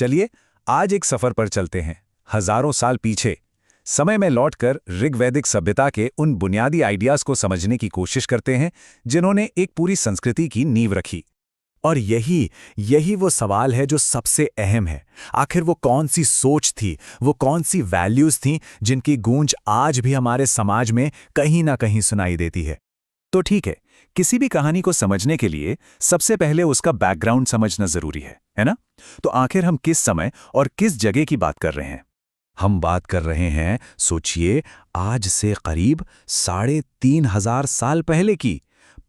चलिए आज एक सफर पर चलते हैं, हजारों साल पीछे। समय में लौटकर ऋग्वैदिक सभ्यता के उन बुनियादी आइडियाज को समझने की कोशिश करते हैं जिन्होंने एक पूरी संस्कृति की नींव रखी। और यही यही वो सवाल है जो सबसे अहम है। आखिर वो कौन सी सोच थी, वो कौन सी वैल्यूज थीं जिनकी गूंज आज भी हमारे समाज में कहीं ना कहीं सुनाई देती है। तो ठीक है, किसी भी कहानी को समझने के लिए सबसे पहले उसका बैकग्राउंड समझना जरूरी है ना? तो आखिर हम किस समय और किस जगह की बात कर रहे हैं? हम बात कर रहे हैं, सोचिए, आज से करीब 3,500 साल पहले की,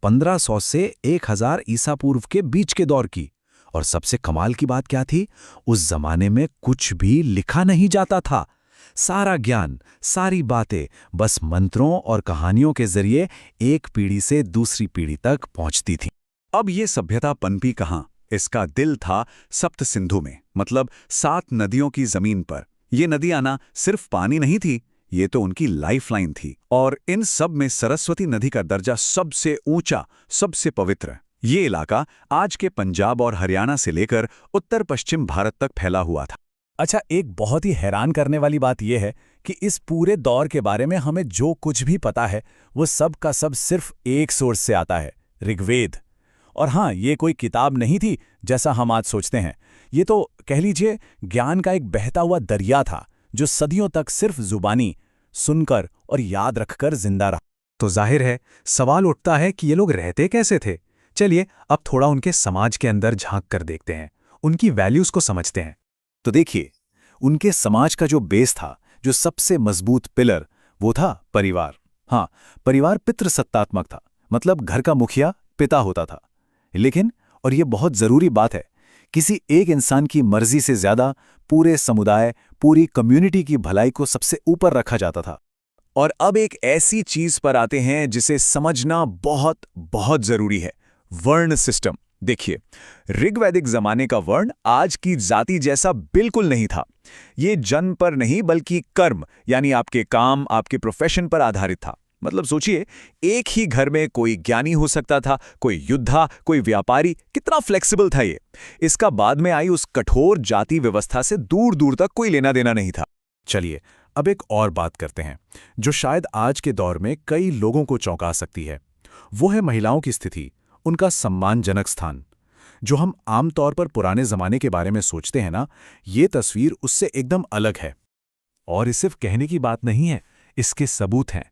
1500 से 1000 ईसा पूर्व के बीच के दौर की। और सबसे कमाल की बात क्या थी? उस जमाने में कुछ भी लिखा नहीं जाता था। सारा ज्ञान, सारी बातें बस मंत्रों और कहानियों के जरिए एक पीढ़ी से दूसरी पीढ़ी तक पहुंचती थी। अब ये सभ्यता पनपी कहाँ? इसका दिल था सप्त सिंधु में, मतलब 7 नदियों की जमीन पर। ये नदी आना सिर्फ पानी नहीं थी, ये तो उनकी लाइफलाइन थी। और इन सब में सरस्वती नदी का दर्जा सबसे ऊंचा, सबसे पवित्र। ये इलाका आज के पंजाब और हरियाणा से लेकर उत्तर पश्चिम भारत तक फैला हुआ था। अच्छा, एक बहुत ही हैरान करने वाली बात यह है कि इस पूरे दौर के बारे में हमें जो कुछ भी पता है वो सब का सब सिर्फ एक सोर्स से आता है, ऋग्वेद। और हाँ, ये कोई किताब नहीं थी जैसा हम आज सोचते हैं। ये तो कह लीजिए ज्ञान का एक बहता हुआ दरिया था जो सदियों तक सिर्फ जुबानी सुनकर और याद रखकर जिंदा रहा। तो जाहिर है सवाल उठता है कि ये लोग रहते कैसे थे। चलिए अब थोड़ा उनके समाज के अंदर झांक कर देखते हैं, उनकी वैल्यूज को समझते हैं। तो देखिए, उनके समाज का जो बेस था, जो सबसे मजबूत पिलर, वो था परिवार। हाँ, परिवार पितृसत्तात्मक था, मतलब घर का मुखिया पिता होता था। लेकिन, और ये बहुत जरूरी बात है, किसी एक इंसान की मर्जी से ज्यादा पूरे समुदाय, पूरी कम्युनिटी की भलाई को सबसे ऊपर रखा जाता था। और अब एक ऐसी चीज पर आते हैं जिसे समझना बहुत बहुत जरूरी है, वर्ण सिस्टम। देखिए, ऋग्वैदिक जमाने का वर्ण आज की जाति जैसा बिल्कुल नहीं था। ये जन्म पर नहीं बल्कि कर्म, यानी आपके काम, आपके प्रोफेशन पर आधारित था। मतलब सोचिए, एक ही घर में कोई ज्ञानी हो सकता था, कोई योद्धा, कोई व्यापारी। कितना फ्लेक्सिबल था ये। इसका बाद में आई उस कठोर जाति व्यवस्था से दूर दूर तक कोई लेना देना नहीं था। चलिए अब एक और बात करते हैं जो शायद आज के दौर में कई लोगों को चौंका सकती है। वो है महिलाओं की स्थिति, उनका सम्मानजनक स्थान। जो हम आमतौर पर पुराने जमाने के बारे में सोचते हैं ना, ये तस्वीर उससे एकदम अलग है। और ये सिर्फ कहने की बात नहीं है, इसके सबूत हैं।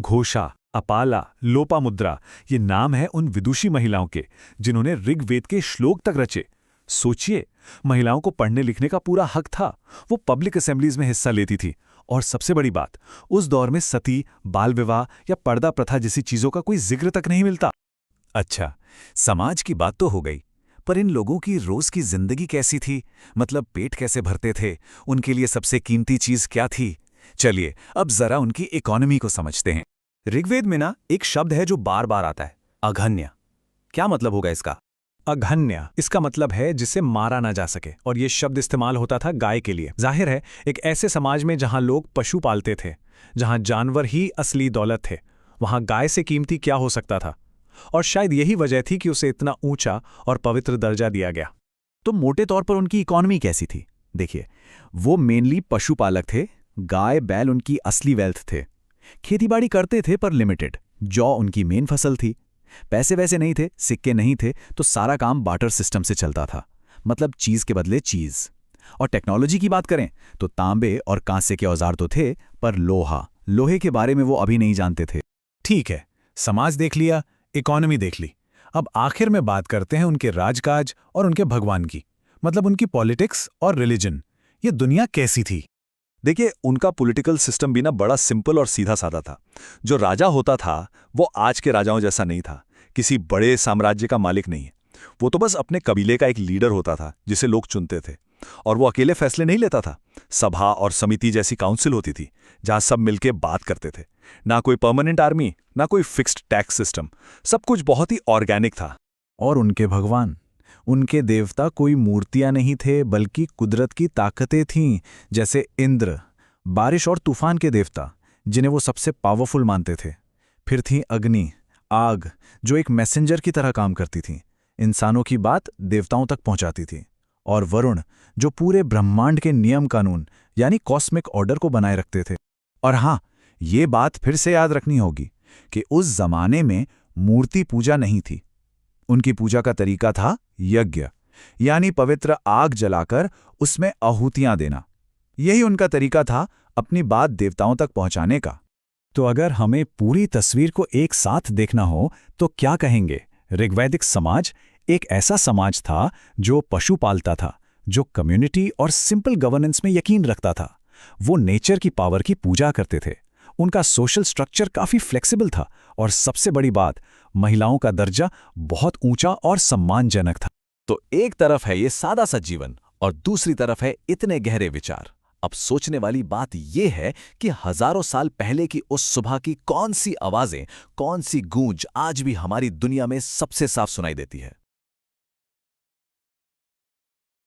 घोषा, अपाला, लोपामुद्रा, ये नाम है उन विदुषी महिलाओं के जिन्होंने ऋग्वेद के श्लोक तक रचे। सोचिए, महिलाओं को पढ़ने लिखने का पूरा हक था, वो पब्लिक असेंबलीज में हिस्सा लेती थी। और सबसे बड़ी बात, उस दौर में सती, बाल विवाह या पर्दा प्रथा जैसी चीजों का कोई जिक्र तक नहीं मिलता। अच्छा, समाज की बात तो हो गई, पर इन लोगों की रोज की जिंदगी कैसी थी? मतलब पेट कैसे भरते थे? उनके लिए सबसे कीमती चीज क्या थी? चलिए अब जरा उनकी इकोनॉमी को समझते हैं। ऋग्वेद में ना एक शब्द है जो बार बार आता है, अघन्य। क्या मतलब होगा इसका? अघन्य, इसका मतलब है जिसे मारा ना जा सके। और ये शब्द इस्तेमाल होता था गाय के लिए। जाहिर है, एक ऐसे समाज में जहां लोग पशु पालते थे, जहां जानवर ही असली दौलत थे, वहां गाय से कीमती क्या हो सकता था? और शायद यही वजह थी कि उसे इतना ऊंचा और पवित्र दर्जा दिया गया। तो मोटे तौर पर उनकी इकोनॉमी कैसी थी? देखिए, वो मेनली पशुपालक थे। गाय बैल उनकी असली वेल्थ थे। खेतीबाड़ी करते थे पर लिमिटेड। जौ उनकी मेन फसल थी। पैसे वैसे नहीं थे, सिक्के नहीं थे, तो सारा काम बार्टर सिस्टम से चलता था, मतलब चीज के बदले चीज। और टेक्नोलॉजी की बात करें तो तांबे और कांसे के औजार तो थे, पर लोहे के बारे में वो अभी नहीं जानते थे। ठीक है, समाज देख लिया, इकोनॉमी देख ली। अब आखिर में बात करते हैं उनके राजकाज और उनके भगवान की, मतलब उनकी पॉलिटिक्स और रिलीजन। ये दुनिया कैसी थी? देखिए, उनका पॉलिटिकल सिस्टम भी ना बड़ा सिंपल और सीधा साधा था। जो राजा होता था वो आज के राजाओं जैसा नहीं था, किसी बड़े साम्राज्य का मालिक नहीं। वो तो बस अपने कबीले का एक लीडर होता था जिसे लोग चुनते थे। और वो अकेले फैसले नहीं लेता था। सभा और समिति जैसी काउंसिल होती थी जहां सब मिलके बात करते थे। ना कोई परमानेंट आर्मी, ना कोई फिक्स्ड टैक्स सिस्टम, सब कुछ बहुत ही ऑर्गेनिक था। और उनके भगवान, उनके देवता कोई मूर्तियां नहीं थे बल्कि कुदरत की ताकतें थीं, जैसे इंद्र, बारिश और तूफान के देवता जिन्हें वो सबसे पावरफुल मानते थे। फिर थी अग्नि, आग, जो एक मैसेंजर की तरह काम करती थी, इंसानों की बात देवताओं तक पहुंचाती थी। और वरुण जो पूरे ब्रह्मांड के नियम कानून यानी कॉस्मिक ऑर्डर को बनाए रखते थे। और हाँ, ये बात फिर से याद रखनी होगी कि उस जमाने में मूर्ति पूजा नहीं थी। उनकी पूजा का तरीका था यज्ञ, यानी पवित्र आग जलाकर उसमें आहुतियां देना। यही उनका तरीका था अपनी बात देवताओं तक पहुंचाने का। तो अगर हमें पूरी तस्वीर को एक साथ देखना हो तो क्या कहेंगे? ऋग्वैदिक समाज एक ऐसा समाज था जो पशु पालता था, जो कम्युनिटी और सिंपल गवर्नेंस में यकीन रखता था। वो नेचर की पावर की पूजा करते थे। उनका सोशल स्ट्रक्चर काफी फ्लेक्सिबल था और सबसे बड़ी बात, महिलाओं का दर्जा बहुत ऊंचा और सम्मानजनक था। तो एक तरफ है ये सादा सा जीवन और दूसरी तरफ है इतने गहरे विचार। अब सोचने वाली बात यह है कि हजारों साल पहले की उस सुबह की कौन सी आवाजें, कौन सी गूंज आज भी हमारी दुनिया में सबसे साफ सुनाई देती है।